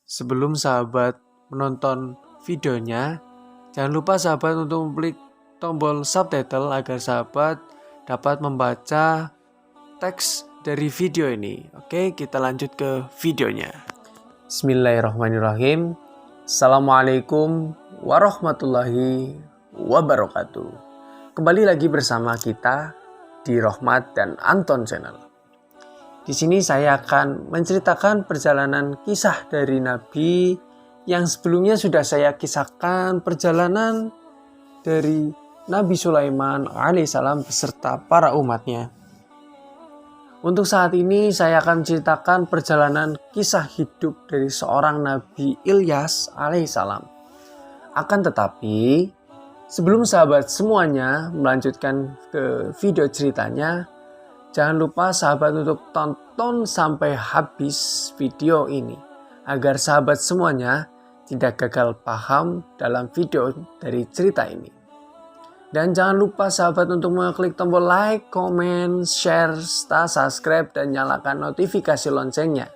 Sebelum sahabat menonton videonya, jangan lupa sahabat untuk klik tombol subtitle agar sahabat dapat membaca teks dari video ini. Oke, kita lanjut ke videonya. Bismillahirrahmanirrahim. Assalamualaikum warahmatullahi wabarakatuh. Kembali lagi bersama kita di Rohmat dan Anton Channel. Di sini saya akan menceritakan perjalanan kisah dari Nabi yang sebelumnya sudah saya kisahkan perjalanan dari Nabi Sulaiman alaihissalam beserta para umatnya. Untuk saat ini saya akan menceritakan perjalanan kisah hidup dari seorang Nabi Ilyas alaihissalam. Akan tetapi sebelum sahabat semuanya melanjutkan ke video ceritanya, jangan lupa sahabat untuk tonton sampai habis video ini agar sahabat semuanya tidak gagal paham dalam video dari cerita ini. Dan jangan lupa sahabat untuk mengklik tombol like, comment, share, serta subscribe dan nyalakan notifikasi loncengnya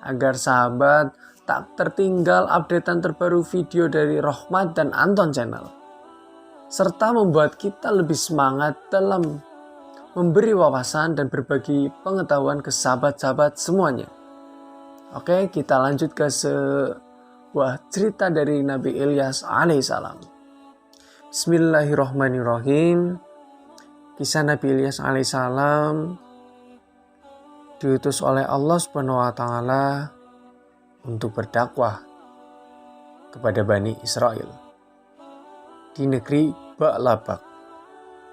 agar sahabat tak tertinggal updatean terbaru video dari Rohmat dan Anton Channel, serta membuat kita lebih semangat dalam memberi wawasan dan berbagi pengetahuan ke sahabat-sahabat semuanya. Oke, kita lanjut ke sebuah cerita dari Nabi Ilyas alaihissalam. Bismillahirrahmanirrahim. Kisah Nabi Ilyas alaihissalam diutus oleh Allah Subhanahu wa taala untuk berdakwah kepada Bani Israel di negeri Ba'labak,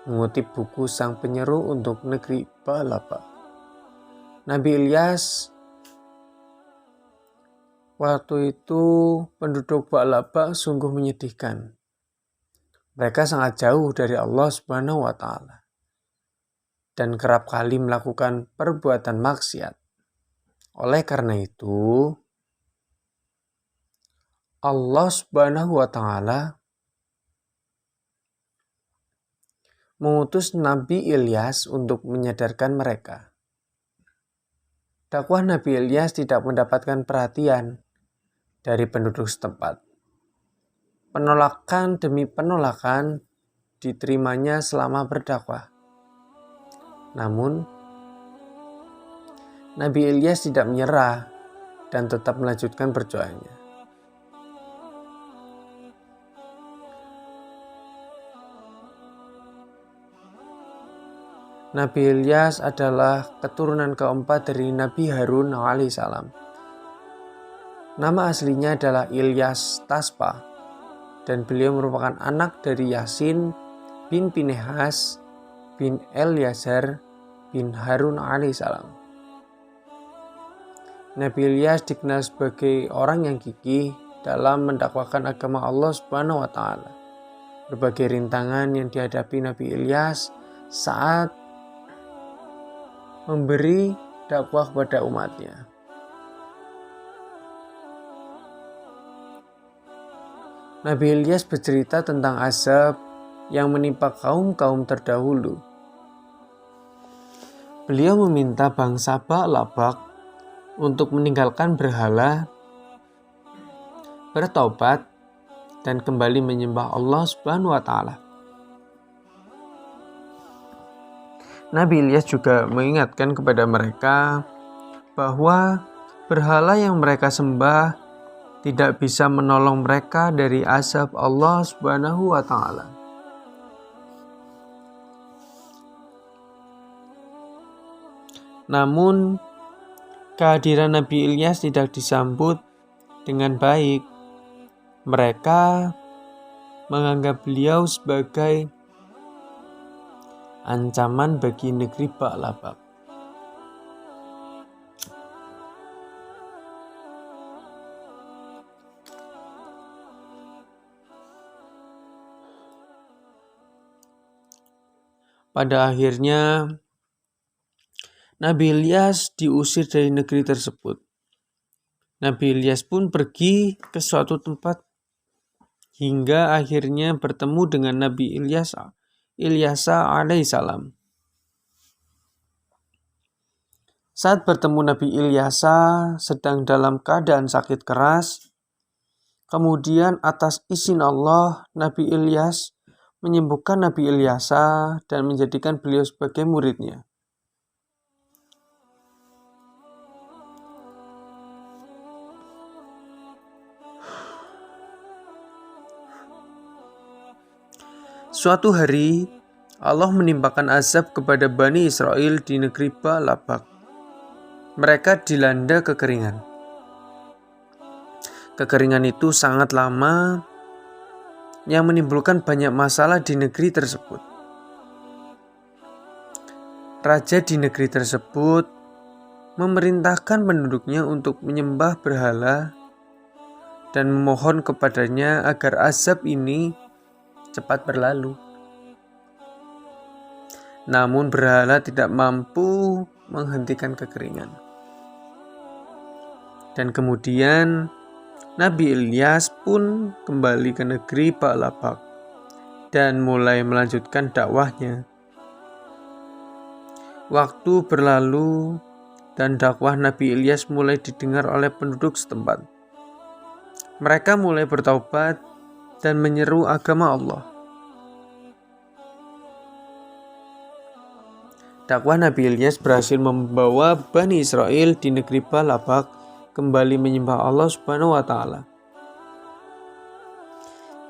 mengutip buku Sang Penyeru untuk negeri Ba'labak. Nabi Ilyas waktu itu penduduk Ba'labak sungguh menyedihkan. Mereka sangat jauh dari Allah Subhanahu wa taala dan kerap kali melakukan perbuatan maksiat. Oleh karena itu, Allah Subhanahu wa taala mengutus Nabi Ilyas untuk menyadarkan mereka. Dakwah Nabi Ilyas tidak mendapatkan perhatian dari penduduk setempat. Penolakan demi penolakan diterimanya selama berdakwah. Namun, Nabi Ilyas tidak menyerah dan tetap melanjutkan perjuangannya. Nabi Ilyas adalah keturunan keempat dari Nabi Harun alaihissalam. Nama aslinya adalah Ilyas Taspa dan beliau merupakan anak dari Yasin bin Pinehas bin Elyazar bin Harun alaihissalam. Nabi Ilyas dikenal sebagai orang yang gigih dalam mendakwakan agama Allah Subhanahu wa taala. Berbagai rintangan yang dihadapi Nabi Ilyas saat memberi dakwah kepada umatnya. Nabi Ilyas bercerita tentang azab yang menimpa kaum-kaum terdahulu. Beliau meminta bangsa Ba'labak untuk meninggalkan berhala, bertobat, dan kembali menyembah Allah Subhanahu wa taala. Nabi Ilyas juga mengingatkan kepada mereka bahwa berhala yang mereka sembah tidak bisa menolong mereka dari azab Allah Subhanahu wa taala. Namun, kehadiran Nabi Ilyas tidak disambut dengan baik. Mereka menganggap beliau sebagai ancaman bagi negeri Ba'labak. Pada akhirnya, Nabi Ilyas diusir dari negeri tersebut. Nabi Ilyas pun pergi ke suatu tempat hingga akhirnya bertemu dengan Nabi Ilyasa alaihissalam. Saat bertemu Nabi Ilyasa sedang dalam keadaan sakit keras, kemudian atas izin Allah, Nabi Ilyas menyembuhkan Nabi Ilyasa dan menjadikan beliau sebagai muridnya. Suatu hari, Allah menimpakan azab kepada Bani Israel di negeri Ba'labak. Mereka dilanda kekeringan. Kekeringan itu sangat lama yang menimbulkan banyak masalah di negeri tersebut. Raja di negeri tersebut memerintahkan penduduknya untuk menyembah berhala dan memohon kepadanya agar azab ini cepat berlalu. Namun berhala tidak mampu menghentikan kekeringan. Dan kemudian Nabi Ilyas pun kembali ke negeri Ba'labak dan mulai melanjutkan dakwahnya. Waktu berlalu dan dakwah Nabi Ilyas mulai didengar oleh penduduk setempat. Mereka mulai bertaubat dan menyeru agama Allah. Dakwah Nabi Ilyas berhasil membawa Bani Israel di negeri Ba'labak kembali menyembah Allah Subhanahu wa Ta'ala.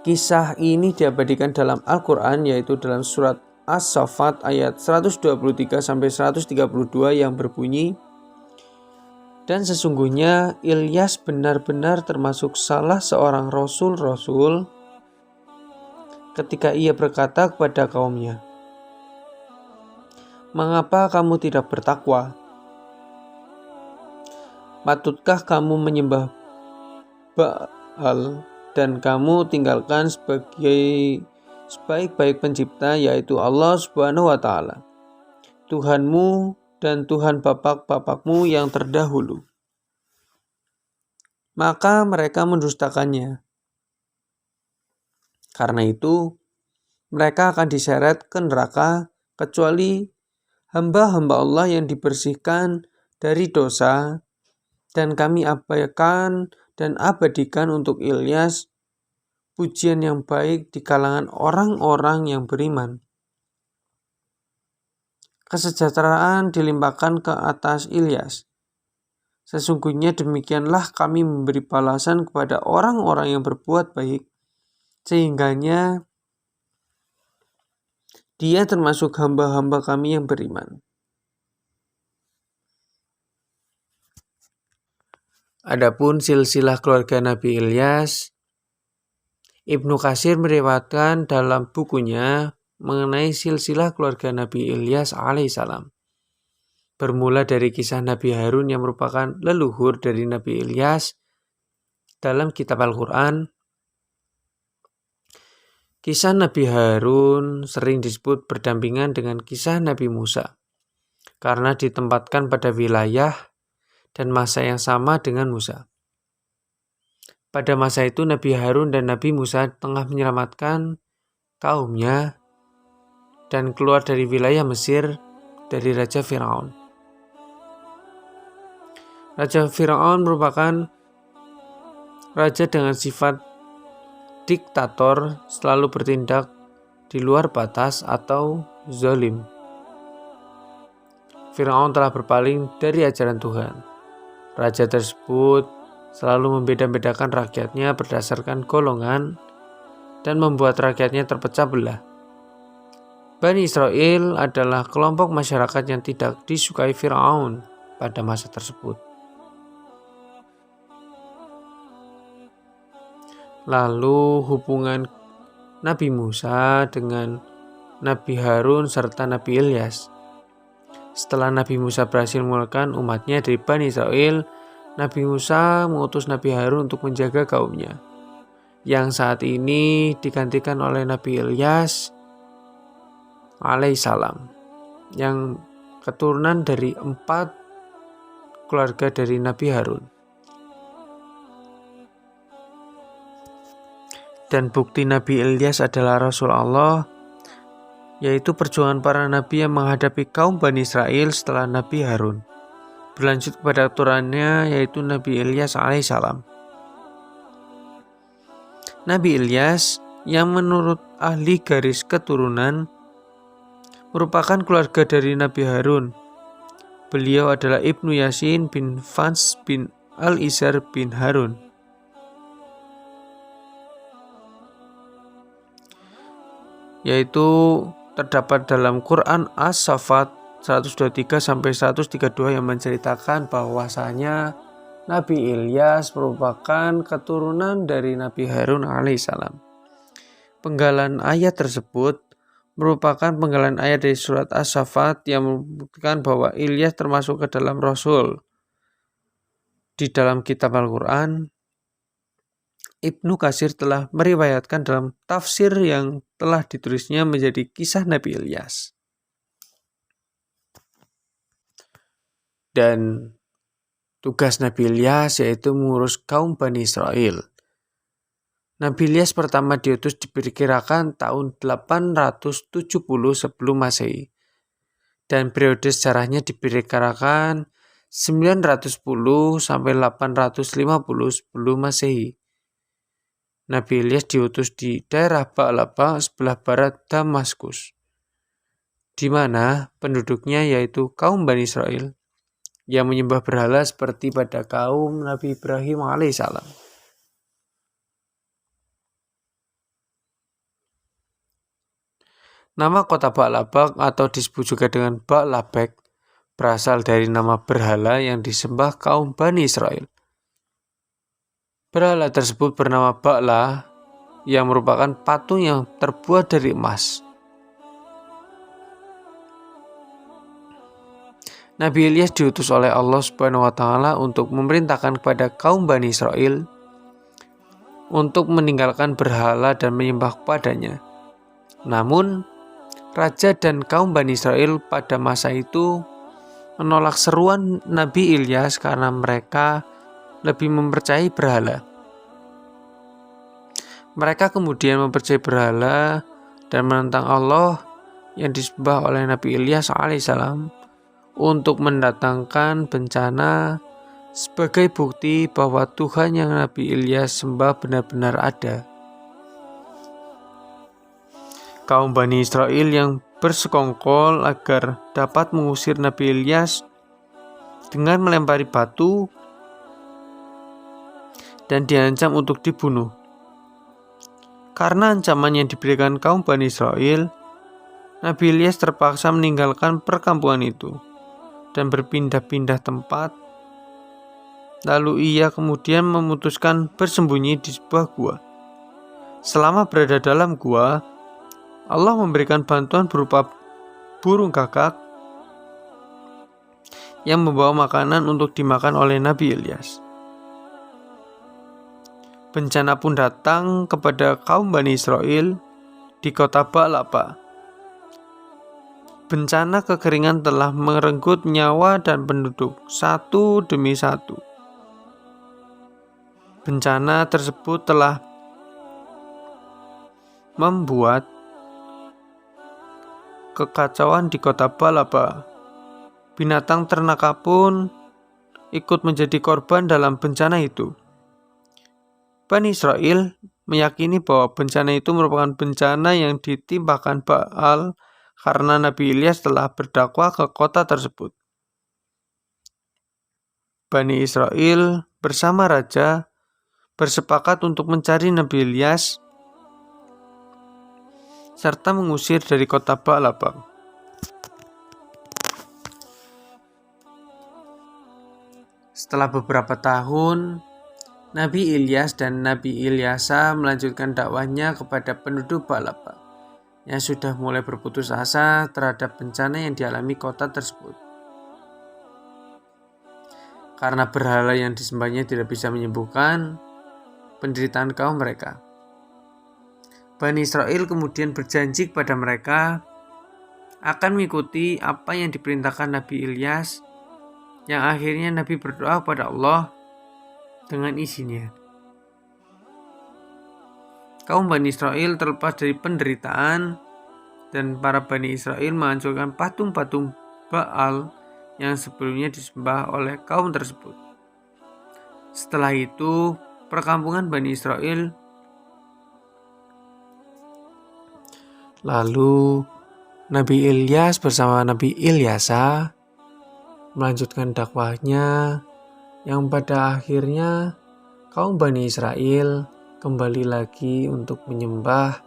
Kisah ini diabadikan dalam Al-Quran, yaitu dalam surat As-Saffat ayat 123-132 yang berbunyi, "Dan sesungguhnya Ilyas benar-benar termasuk salah seorang rasul-rasul ketika ia berkata kepada kaumnya, 'Mengapa kamu tidak bertakwa? Patutkah kamu menyembah Baal dan kamu tinggalkan sebaik-baik pencipta, yaitu Allah Subhanahu wa Ta'ala, Tuhanmu dan Tuhan bapak-bapakmu yang terdahulu?' Maka mereka mendustakannya. Karena itu, mereka akan diseret ke neraka kecuali hamba-hamba Allah yang dibersihkan dari dosa, dan kami abaikan dan abadikan untuk Ilyas pujian yang baik di kalangan orang-orang yang beriman. Kesejahteraan dilimpahkan ke atas Ilyas. Sesungguhnya demikianlah kami memberi balasan kepada orang-orang yang berbuat baik, sehingganya dia termasuk hamba-hamba kami yang beriman." Adapun silsilah keluarga Nabi Ilyas, Ibnu Katsir meriwayatkan dalam bukunya mengenai silsilah keluarga Nabi Ilyas alaihissalam. Bermula dari kisah Nabi Harun yang merupakan leluhur dari Nabi Ilyas dalam kitab Al-Quran. Kisah Nabi Harun sering disebut berdampingan dengan kisah Nabi Musa karena ditempatkan pada wilayah dan masa yang sama dengan Musa. Pada masa itu Nabi Harun dan Nabi Musa tengah menyelamatkan kaumnya dan keluar dari wilayah Mesir dari Raja Fir'aun. Raja Fir'aun merupakan raja dengan sifat diktator, selalu bertindak di luar batas atau zalim. Fir'aun telah berpaling dari ajaran Tuhan. Raja tersebut selalu membeda-bedakan rakyatnya berdasarkan golongan dan membuat rakyatnya terpecah belah. Bani Israel adalah kelompok masyarakat yang tidak disukai Fir'aun pada masa tersebut. Lalu hubungan Nabi Musa dengan Nabi Harun serta Nabi Ilyas. Setelah Nabi Musa berhasil mengeluarkan umatnya dari Bani Israel, Nabi Musa mengutus Nabi Harun untuk menjaga kaumnya, yang saat ini digantikan oleh Nabi Ilyas alaihissalam, yang keturunan dari 4 keluarga dari Nabi Harun. Dan bukti Nabi Ilyas adalah Rasul Allah, yaitu perjuangan para nabi yang menghadapi kaum Bani Israel setelah Nabi Harun. Berlanjut kepada aturannya, yaitu Nabi Ilyas alaihissalam. Nabi Ilyas yang menurut ahli garis keturunan merupakan keluarga dari Nabi Harun. Beliau adalah Ibnu Yasin bin Fans bin Al-Izhar bin Harun. Yaitu terdapat dalam Quran As-Saffat 123-132 yang menceritakan bahwasanya Nabi Ilyas merupakan keturunan dari Nabi Harun alaihissalam. Penggalan ayat tersebut merupakan penggalan ayat dari surat As-Saffat yang membuktikan bahwa Ilyas termasuk ke dalam Rasul. Di dalam kitab Al-Quran, Ibnu Katsir telah meriwayatkan dalam tafsir yang telah ditulisnya menjadi kisah Nabi Ilyas. Dan tugas Nabi Ilyas yaitu mengurus kaum Bani Israel. Nabi Ilyas pertama diutus diperkirakan tahun 870 sebelum Masehi. Dan periode sejarahnya diperkirakan 910 sampai 850 sebelum Masehi. Nabi Ilyas diutus di daerah Ba'laba sebelah barat Damaskus, di mana penduduknya yaitu kaum Bani Israel yang menyembah berhala seperti pada kaum Nabi Ibrahim alaihissalam. Nama kota Ba'laba atau disebut juga dengan Ba'labek berasal dari nama berhala yang disembah kaum Bani Israel. Berhala tersebut bernama Ba'la yang merupakan patung yang terbuat dari emas. Nabi Ilyas diutus oleh Allah Subhanahu wa taala untuk memerintahkan kepada kaum Bani Israel untuk meninggalkan berhala dan menyembah kepadanya. Namun, raja dan kaum Bani Israel pada masa itu menolak seruan Nabi Ilyas karena mereka lebih mempercayai berhala. Mereka kemudian mempercayai berhala dan menentang Allah yang disembah oleh Nabi Ilyas alaihissalam untuk mendatangkan bencana sebagai bukti bahwa Tuhan yang Nabi Ilyas sembah benar-benar ada. Kaum Bani Israel yang bersekongkol agar dapat mengusir Nabi Ilyas dengan melempari batu dan diancam untuk dibunuh. Karena ancaman yang diberikan kaum Bani Israel, Nabi Ilyas terpaksa meninggalkan perkampungan itu dan berpindah-pindah tempat. Lalu ia kemudian memutuskan bersembunyi di sebuah gua. Selama berada dalam gua, Allah memberikan bantuan berupa burung gagak yang membawa makanan untuk dimakan oleh Nabi Ilyas. Bencana pun datang kepada kaum Bani Israel di kota Ba'laba. Bencana kekeringan telah merenggut nyawa dan penduduk satu demi satu. Bencana tersebut telah membuat kekacauan di kota Ba'laba. Binatang ternak pun ikut menjadi korban dalam bencana itu. Bani Israel meyakini bahwa bencana itu merupakan bencana yang ditimpakan Baal karena Nabi Ilyas telah berdakwah ke kota tersebut. Bani Israel bersama raja bersepakat untuk mencari Nabi Ilyas serta mengusir dari kota Ba'laba. Setelah beberapa tahun, Nabi Ilyas dan Nabi Ilyasa melanjutkan dakwahnya kepada penduduk Ba'laba yang sudah mulai berputus asa terhadap bencana yang dialami kota tersebut. Karena berhala yang disembahnya tidak bisa menyembuhkan penderitaan kaum mereka. Bani Israel kemudian berjanji kepada mereka akan mengikuti apa yang diperintahkan Nabi Ilyas, yang akhirnya Nabi berdoa kepada Allah dengan izinnya. Kaum Bani Israel terlepas dari penderitaan dan para Bani Israel menghancurkan patung-patung Baal yang sebelumnya disembah oleh kaum tersebut. Setelah itu, perkampungan Bani Israel lalu Nabi Ilyas bersama Nabi Ilyasa melanjutkan dakwahnya yang pada akhirnya kaum Bani Israel kembali lagi untuk menyembah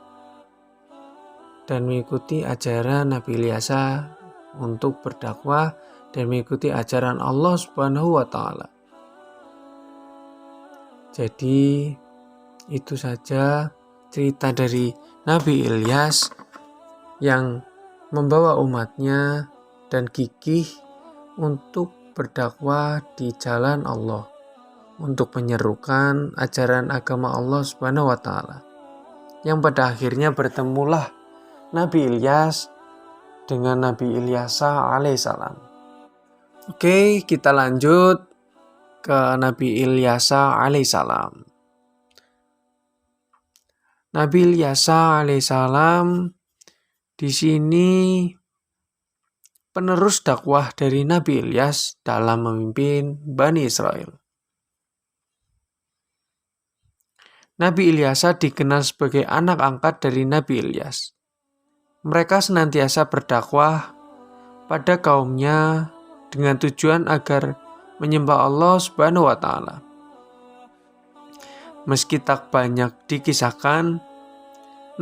dan mengikuti ajaran Nabi Ilyasa untuk berdakwah dan mengikuti ajaran Allah Subhanahu wa Ta'ala. Jadi itu saja cerita dari Nabi Ilyas yang membawa umatnya dan gigih untuk berdakwah di jalan Allah, untuk menyerukan ajaran agama Allah Subhanahu wa Ta'ala. Yang pada akhirnya bertemulah Nabi Ilyas dengan Nabi Ilyasa alaihissalam. Oke, kita lanjut ke Nabi Ilyasa alaihissalam. Nabi Ilyasa alaihissalam di sini penerus dakwah dari Nabi Ilyas dalam memimpin Bani Israel. Nabi Ilyasa dikenal sebagai anak angkat dari Nabi Ilyas. Mereka senantiasa berdakwah pada kaumnya dengan tujuan agar menyembah Allah Subhanahu wa Ta'ala. Meski tak banyak dikisahkan,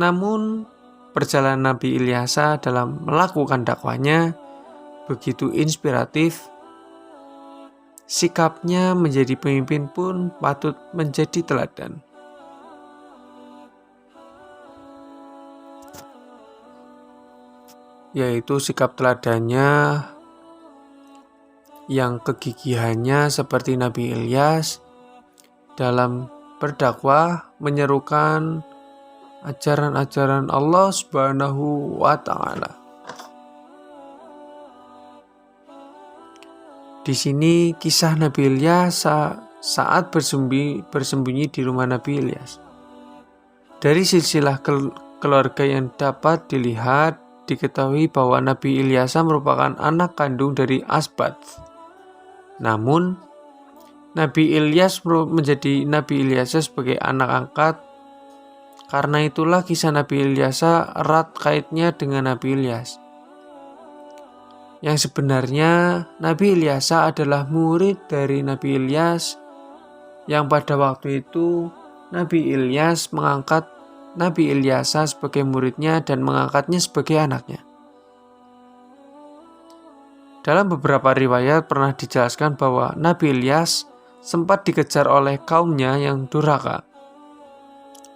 namun perjalanan Nabi Ilyasa dalam melakukan dakwahnya begitu inspiratif. Sikapnya menjadi pemimpin pun patut menjadi teladan. Yaitu sikap teladannya yang kegigihannya seperti Nabi Ilyas dalam berdakwah menyerukan ajaran-ajaran Allah Subhanahu wa Ta'ala. Di sini kisah Nabi Ilyas saat bersembunyi di rumah Nabi Ilyas. Dari silsilah keluarga yang dapat dilihat, diketahui bahwa Nabi Ilyasa merupakan anak kandung dari Asbat. Namun, Nabi Ilyas menjadi Nabi Ilyasa sebagai anak angkat. Karena itulah kisah Nabi Ilyasa erat kaitnya dengan Nabi Ilyas. Yang sebenarnya Nabi Ilyasa adalah murid dari Nabi Ilyas, yang pada waktu itu Nabi Ilyas mengangkat Nabi Ilyasa sebagai muridnya dan mengangkatnya sebagai anaknya. Dalam beberapa riwayat pernah dijelaskan bahwa Nabi Ilyas sempat dikejar oleh kaumnya yang durhaka.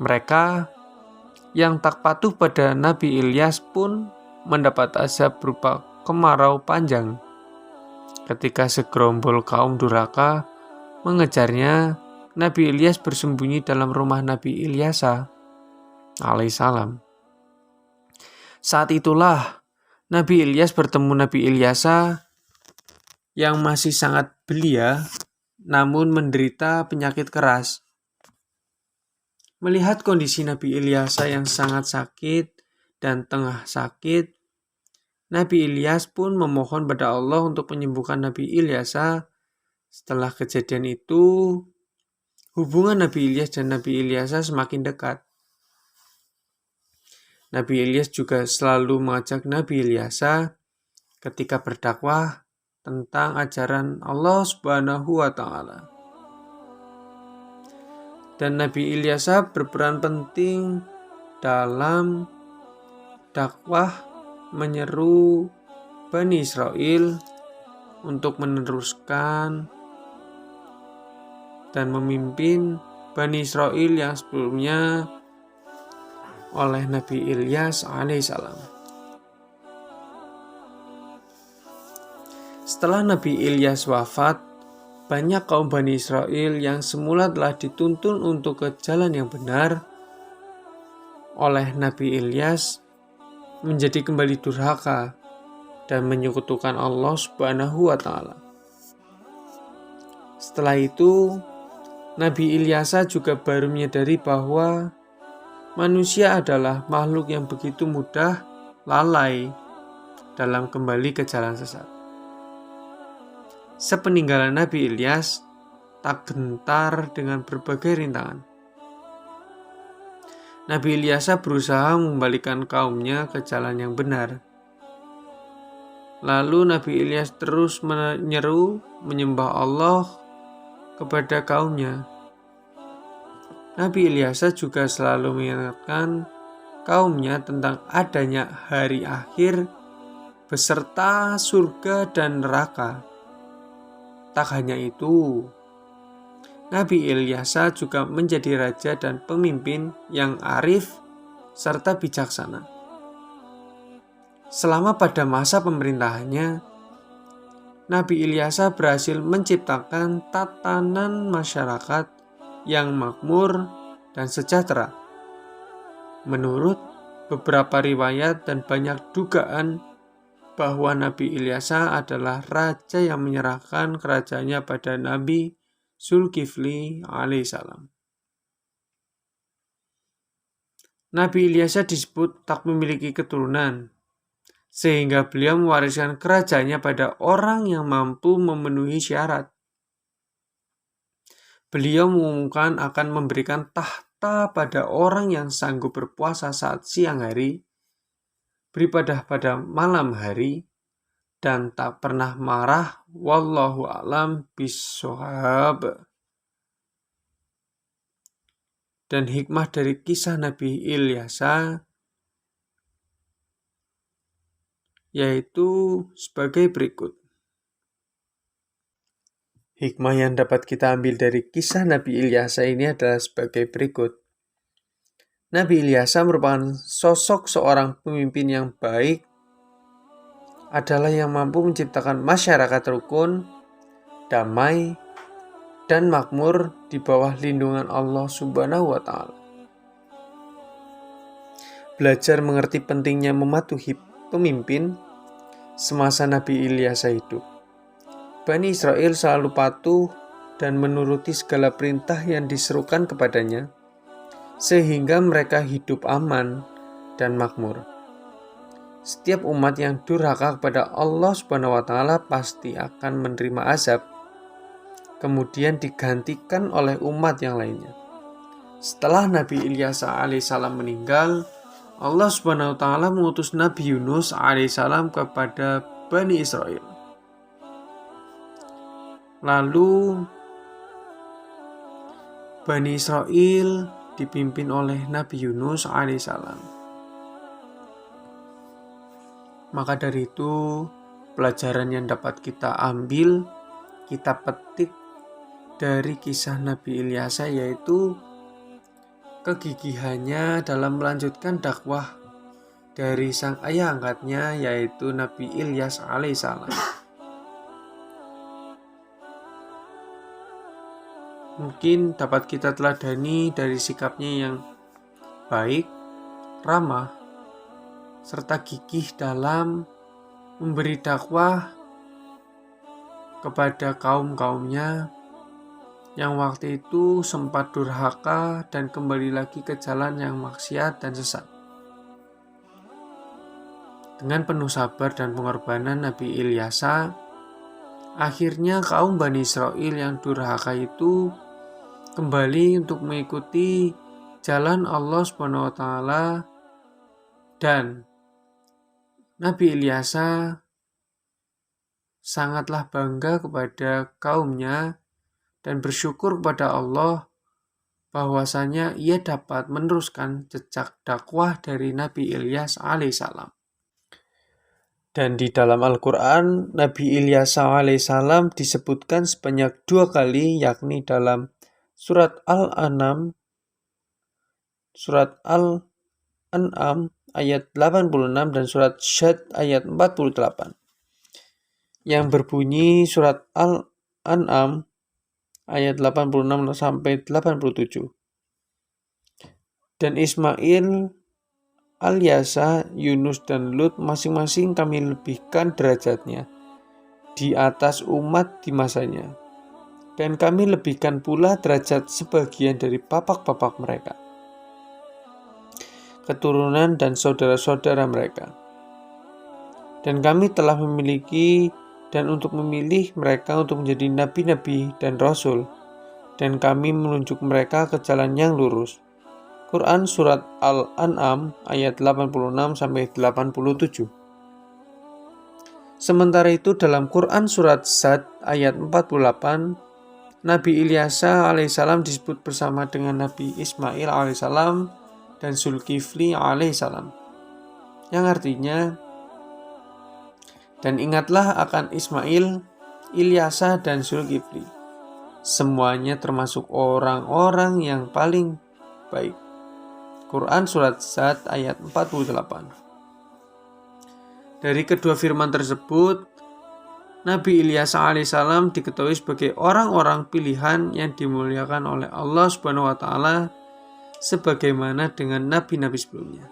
Mereka yang tak patuh pada Nabi Ilyas pun mendapat azab berupa kemarau panjang. Ketika segerombol kaum durhaka mengejarnya, Nabi Ilyas bersembunyi dalam rumah Nabi Ilyasa alaihissalam. Saat itulah Nabi Ilyas bertemu Nabi Ilyasa yang masih sangat belia namun menderita penyakit keras. Melihat kondisi Nabi Ilyasa yang sangat sakit dan tengah sakit, Nabi Ilyas pun memohon pada Allah untuk menyembuhkan Nabi Ilyasa. Setelah kejadian itu, hubungan Nabi Ilyas dan Nabi Ilyasa semakin dekat. Nabi Ilyas juga selalu mengajak Nabi Ilyasa ketika berdakwah tentang ajaran Allah Subhanahu wa Ta'ala. Dan Nabi Ilyasa berperan penting dalam dakwah menyeru Bani Israel untuk meneruskan dan memimpin Bani Israel yang sebelumnya oleh Nabi Ilyas alaihissalam. Setelah Nabi Ilyas wafat, banyak kaum Bani Israel yang semula telah dituntun untuk ke jalan yang benar oleh Nabi Ilyas menjadi kembali durhaka dan menyekutukan Allah Subhanahu wa Ta'ala. Setelah itu, Nabi Ilyasa juga baru menyadari bahwa manusia adalah makhluk yang begitu mudah lalai dalam kembali ke jalan sesat. sepeninggalan Nabi Ilyas tak gentar dengan berbagai rintangan. Nabi Ilyas berusaha membalikan kaumnya ke jalan yang benar. Lalu Nabi Ilyas terus menyeru menyembah Allah kepada kaumnya. Nabi Ilyas juga selalu mengingatkan kaumnya tentang adanya hari akhir beserta surga dan neraka. Tak hanya itu, Nabi Ilyas juga menjadi raja dan pemimpin yang arif serta bijaksana. Selama pada masa pemerintahannya, Nabi Ilyas berhasil menciptakan tatanan masyarakat yang makmur dan sejahtera. Menurut beberapa riwayat dan banyak dugaan bahwa Nabi Ilyas adalah raja yang menyerahkan kerajaannya pada Nabi Zulkifli alaihissalam. Nabi Ilyas disebut tak memiliki keturunan, sehingga beliau mewariskan kerajaannya pada orang yang mampu memenuhi syarat. Beliau mengumumkan akan memberikan tahta pada orang yang sanggup berpuasa saat siang hari, beribadah pada malam hari, dan tak pernah marah. Wallahu a'lam bishawab. Dan hikmah dari kisah Nabi Ilyas yaitu sebagai berikut. Hikmah yang dapat kita ambil dari kisah Nabi Ilyas ini adalah sebagai berikut. Nabi Ilyas merupakan sosok seorang pemimpin yang baik, adalah yang mampu menciptakan masyarakat rukun, damai, dan makmur di bawah lindungan Allah Subhanahu wa Ta'ala. Belajar mengerti pentingnya mematuhi pemimpin semasa Nabi Ilyas hidup. Bani Israel selalu patuh dan menuruti segala perintah yang diserukan kepadanya, sehingga mereka hidup aman dan makmur. Setiap umat yang durhaka kepada Allah Subhanahu wa Ta'ala pasti akan menerima azab, kemudian digantikan oleh umat yang lainnya. Setelah Nabi Ilyas alaihissalam meninggal, Allah Subhanahu wa Ta'ala mengutus Nabi Yunus alaihissalam kepada Bani Israel. Lalu Bani Israel dipimpin oleh Nabi Yunus alaihissalam. Maka dari itu, pelajaran yang dapat kita ambil, kita petik dari kisah Nabi Ilyas yaitu kegigihannya dalam melanjutkan dakwah dari sang ayah angkatnya yaitu Nabi Ilyas alaihissalam. Mungkin dapat kita teladani dari sikapnya yang baik, ramah, serta gigih dalam memberi dakwah kepada kaum-kaumnya yang waktu itu sempat durhaka dan kembali lagi ke jalan yang maksiat dan sesat. Dengan penuh sabar dan pengorbanan Nabi Ilyas, akhirnya kaum Bani Israel yang durhaka itu kembali untuk mengikuti jalan Allah Subhanahu wa Ta'ala, dan Nabi Ilyas sangatlah bangga kepada kaumnya dan bersyukur kepada Allah bahwasanya ia dapat meneruskan jejak dakwah dari Nabi Ilyas alaihissalam. Dan di dalam Al-Quran, Nabi Ilyas alaihissalam disebutkan sebanyak 2 kali, yakni dalam surat Al-An'am ayat 86 dan surat Syad ayat 48. Yang berbunyi surat Al-An'am ayat 86 sampai 87. Dan Ismail, Al-Yasa, Yunus dan Lut masing-masing kami lebihkan derajatnya di atas umat di masanya. Dan kami lebihkan pula derajat sebagian dari bapak-bapak mereka, keturunan dan saudara-saudara mereka. Dan kami telah memiliki dan untuk memilih mereka untuk menjadi nabi-nabi dan rasul, dan kami menunjuk mereka ke jalan yang lurus. Quran Surat Al-An'am ayat 86-87. Sementara itu dalam Quran Surat Sad ayat 48, Nabi Ilyasa alaihissalam disebut bersama dengan Nabi Ismail alaihissalam dan Zulkifli alaihissalam, yang artinya, dan ingatlah akan Ismail, Ilyasa, dan Zulkifli. Semuanya termasuk orang-orang yang paling baik. Quran Surat Sad ayat 48. Dari kedua firman tersebut, Nabi Ilyasa alaihissalam diketahui sebagai orang-orang pilihan yang dimuliakan oleh Allah Subhanahu wa Ta'ala, sebagaimana dengan nabi-nabi sebelumnya.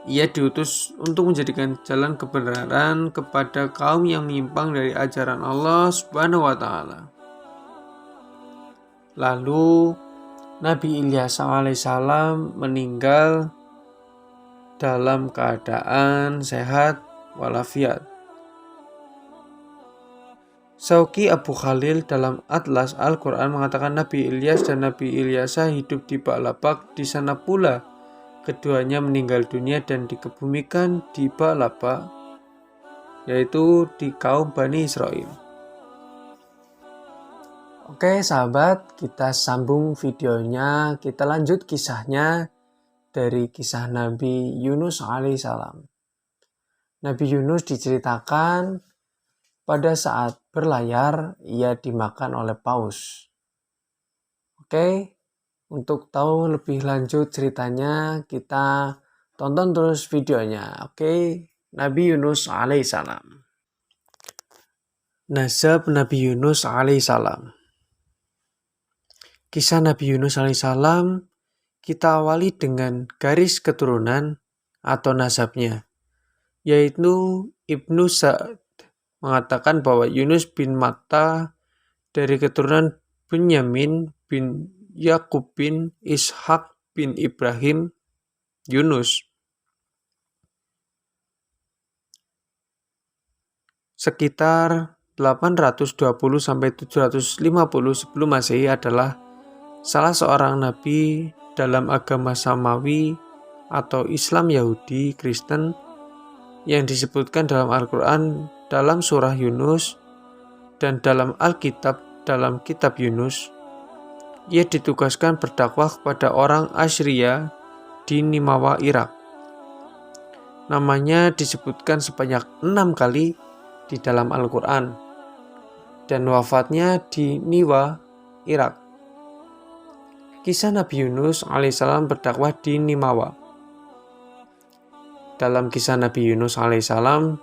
Ia diutus untuk menjadikan jalan kebenaran kepada kaum yang menyimpang dari ajaran Allah Subhanahu wa Ta'ala. Lalu Nabi Ilyasa alaihissalam meninggal dalam keadaan sehat walafiat. Syauqi Abu Khalil dalam Atlas Al-Quran mengatakan Nabi Ilyas dan Nabi Ilyasa hidup di Ba'labak. Di sana pula keduanya meninggal dunia dan dikebumikan di Ba'labak, yaitu di kaum Bani Israel. Oke sahabat, kita sambung videonya, kita lanjut kisahnya dari kisah Nabi Yunus alaihissalam. Nabi Yunus diceritakan pada saat berlayar ia dimakan oleh paus. Oke, untuk tahu lebih lanjut ceritanya kita tonton terus videonya. Oke, Nabi Yunus alaihissalam. Nasab Nabi Yunus alaihissalam. Kisah Nabi Yunus alaihissalam kita awali dengan garis keturunan atau nasabnya, yaitu Ibnu Sa'd mengatakan bahwa Yunus bin Matta dari keturunan Benyamin bin Yakub bin Ishak bin Ibrahim Yunus. Sekitar 820-750 sebelum Masehi adalah salah seorang nabi dalam agama Samawi atau Islam Yahudi Kristen yang disebutkan dalam Al-Quran dalam surah Yunus dan dalam Alkitab dalam kitab Yunus. Ia ditugaskan berdakwah kepada orang Assyria di Nimawa, Irak. Namanya disebutkan sebanyak 6 kali di dalam Al-Quran dan wafatnya di Niwa, Irak. Kisah Nabi Yunus alaihissalam berdakwah di Nimawa. Dalam kisah Nabi Yunus alaihissalam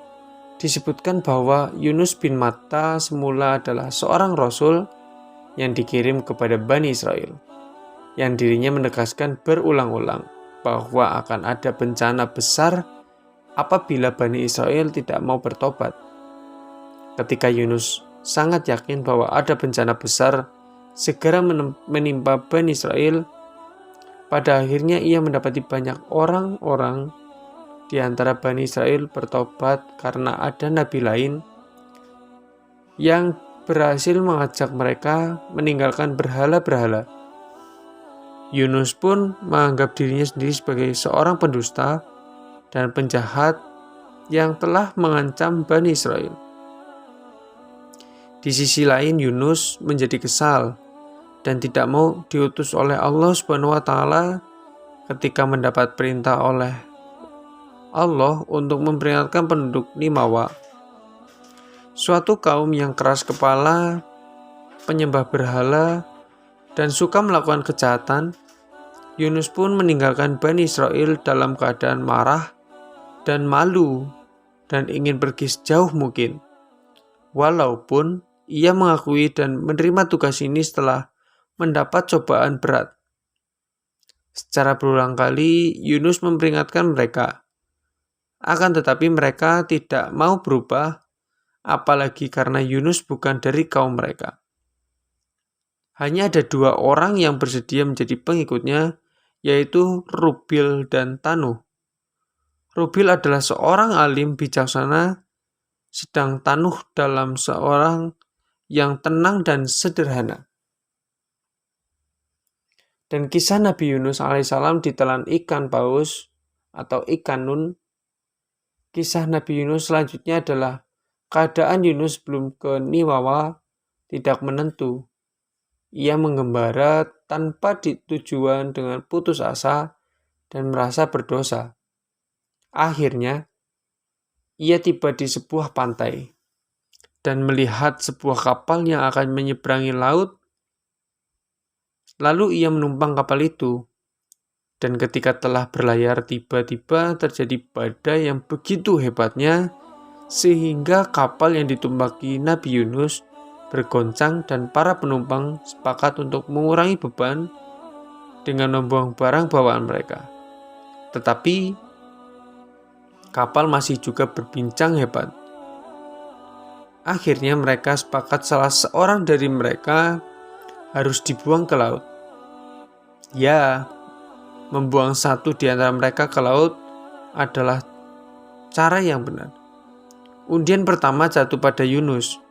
disebutkan bahwa Yunus bin Matta semula adalah seorang rasul yang dikirim kepada Bani Israel, yang dirinya menegaskan berulang-ulang bahwa akan ada bencana besar apabila Bani Israel tidak mau bertobat. Ketika Yunus sangat yakin bahwa ada bencana besar segera menimpa Bani Israel, pada akhirnya ia mendapati banyak orang-orang di antara Bani Israel bertobat karena ada nabi lain yang berhasil mengajak mereka meninggalkan berhala-berhala. Yunus pun menganggap dirinya sendiri sebagai seorang pendusta dan penjahat yang telah mengancam Bani Israel. Di sisi lain, Yunus menjadi kesal dan tidak mau diutus oleh Allah Subhanahu wa Ta'ala ketika mendapat perintah oleh Allah untuk memperingatkan penduduk Nimawa, suatu kaum yang keras kepala, penyembah berhala, dan suka melakukan kejahatan. Yunus pun meninggalkan Bani Israel dalam keadaan marah dan malu dan ingin pergi sejauh mungkin. Walaupun ia mengakui dan menerima tugas ini setelah mendapat cobaan berat. Secara berulang kali Yunus memperingatkan mereka. Akan tetapi mereka tidak mau berubah, apalagi karena Yunus bukan dari kaum mereka. Hanya ada 2 orang yang bersedia menjadi pengikutnya, yaitu Rubil dan Tanuh. Rubil adalah seorang alim bijaksana sedang tanuh dalam seorang yang tenang dan sederhana. Dan kisah Nabi Yunus alaihissalam ditelan ikan paus atau ikan nun. Kisah Nabi Yunus selanjutnya adalah keadaan Yunus belum ke Niwawa tidak menentu. Ia mengembara tanpa tujuan dengan putus asa dan merasa berdosa. Akhirnya, ia tiba di sebuah pantai dan melihat sebuah kapal yang akan menyeberangi laut. Lalu ia menumpang kapal itu. Dan ketika telah berlayar, tiba-tiba terjadi badai yang begitu hebatnya, sehingga kapal yang ditumpaki Nabi Yunus bergoncang dan para penumpang sepakat untuk mengurangi beban dengan membuang barang bawaan mereka. Tetapi, kapal masih juga berbincang hebat. Akhirnya mereka sepakat salah seorang dari mereka harus dibuang ke laut. Ya, membuang satu di antara mereka ke laut adalah cara yang benar. Undian pertama jatuh pada Yunus.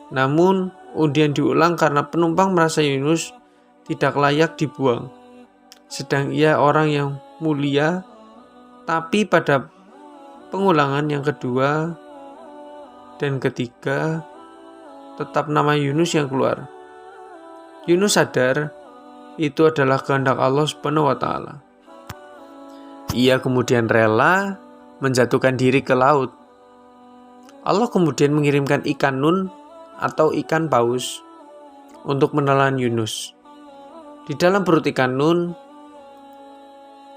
Namun, undian diulang karena penumpang merasa Yunus tidak layak dibuang. Sedang ia orang yang mulia, tapi pada pengulangan yang kedua dan ketiga, tetap nama Yunus yang keluar. Yunus sadar itu adalah kehendak Allah Subhanahu wa Ta'ala. Ia kemudian rela menjatuhkan diri ke laut. Allah kemudian mengirimkan ikan nun atau ikan paus untuk menelan Yunus. Di dalam perut ikan nun,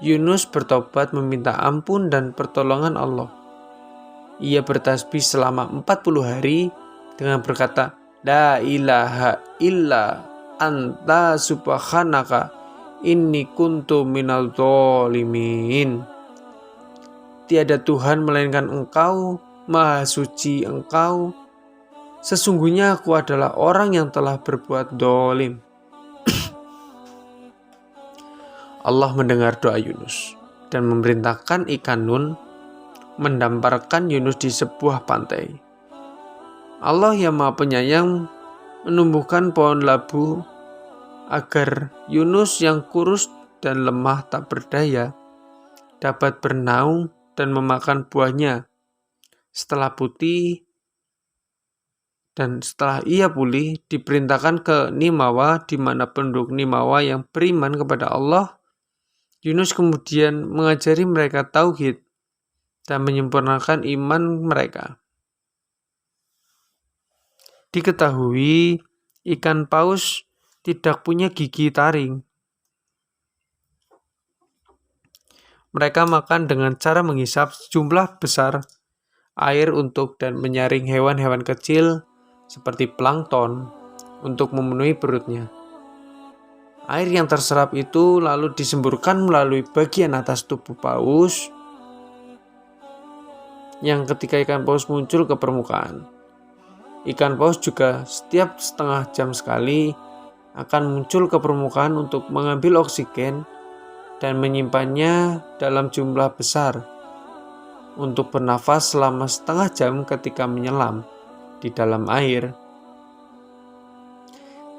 Yunus bertobat meminta ampun dan pertolongan Allah. Ia bertasbih selama 40 hari dengan berkata, La ilaha illa anta subhanaka inni kuntu minal dzalimin. Tiada Tuhan melainkan Engkau, Maha Suci Engkau. Sesungguhnya aku adalah orang yang telah berbuat dolim. Allah mendengar doa Yunus dan memerintahkan ikan nun mendamparkan Yunus di sebuah pantai. Allah yang Maha Penyayang menumbuhkan pohon labu agar Yunus yang kurus dan lemah tak berdaya dapat bernaung dan memakan buahnya. Setelah ia pulih, diperintahkan ke Nimawa, di mana penduduk Nimawa yang beriman kepada Allah. Yunus kemudian mengajari mereka tauhid dan menyempurnakan iman mereka. Diketahui, ikan paus tidak punya gigi taring. Mereka makan dengan cara menghisap sejumlah besar air dan menyaring hewan-hewan kecil seperti plankton untuk memenuhi perutnya. Air yang terserap itu lalu disemburkan melalui bagian atas tubuh paus, yang ketika ikan paus muncul ke permukaan. Ikan paus juga setiap setengah jam sekali akan muncul ke permukaan untuk mengambil oksigen dan menyimpannya dalam jumlah besar untuk bernafas selama setengah jam ketika menyelam di dalam air.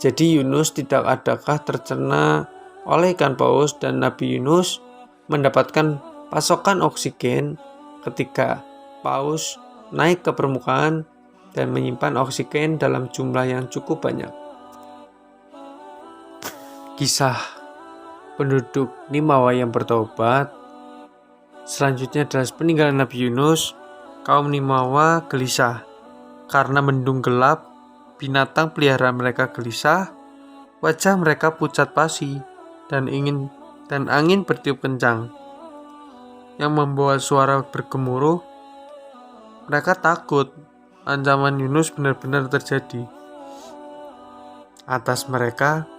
Jadi Yunus tidak adakah tercerna oleh ikan paus, dan Nabi Yunus mendapatkan pasokan oksigen ketika paus naik ke permukaan dan menyimpan oksigen dalam jumlah yang cukup banyak. Kisah penduduk Nimawa yang bertobat. Selanjutnya adalah peninggalan Nabi Yunus. Kaum Nimawa gelisah karena mendung gelap, binatang peliharaan mereka gelisah, wajah mereka pucat pasi, dan angin bertiup kencang yang membawa suara bergemuruh. Mereka takut ancaman Yunus benar-benar terjadi atas mereka.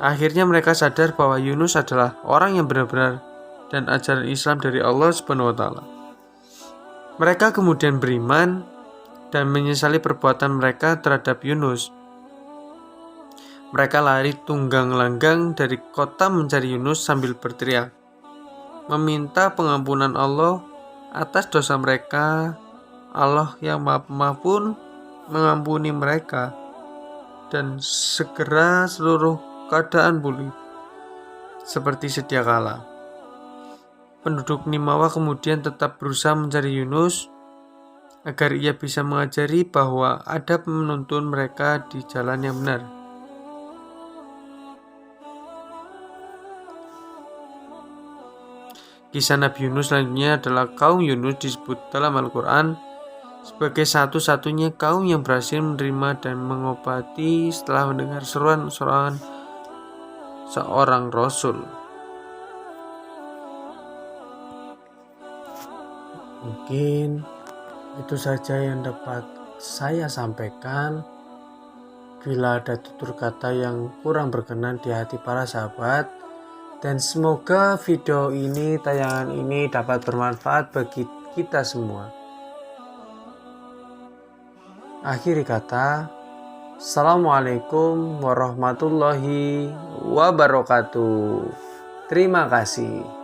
Akhirnya mereka sadar bahwa Yunus adalah orang yang benar-benar dan ajaran Islam dari Allah Subhanahu wa Ta'ala. Mereka kemudian beriman dan menyesali perbuatan mereka terhadap Yunus. Mereka lari tunggang-langgang dari kota mencari Yunus sambil berteriak, meminta pengampunan Allah atas dosa mereka Allah yang Maha Pemaaf pun mengampuni mereka dan segera seluruh keadaan pulih seperti sedia kala. Penduduk Nimawa kemudian tetap berusaha mencari Yunus agar ia bisa mengajari bahwa ada penuntun mereka di jalan yang benar. Kisah Nabi Yunus selanjutnya adalah kaum Yunus disebut dalam Al-Quran sebagai satu-satunya kaum yang berhasil menerima dan mengobati setelah mendengar seruan-seruan seorang Rasul. Mungkin itu saja yang dapat saya sampaikan. Bila ada tutur kata yang kurang berkenan di hati para sahabat, dan semoga video ini, tayangan ini dapat bermanfaat bagi kita semua. Akhiri kata, Assalamualaikum warahmatullahi wabarakatuh. Terima kasih.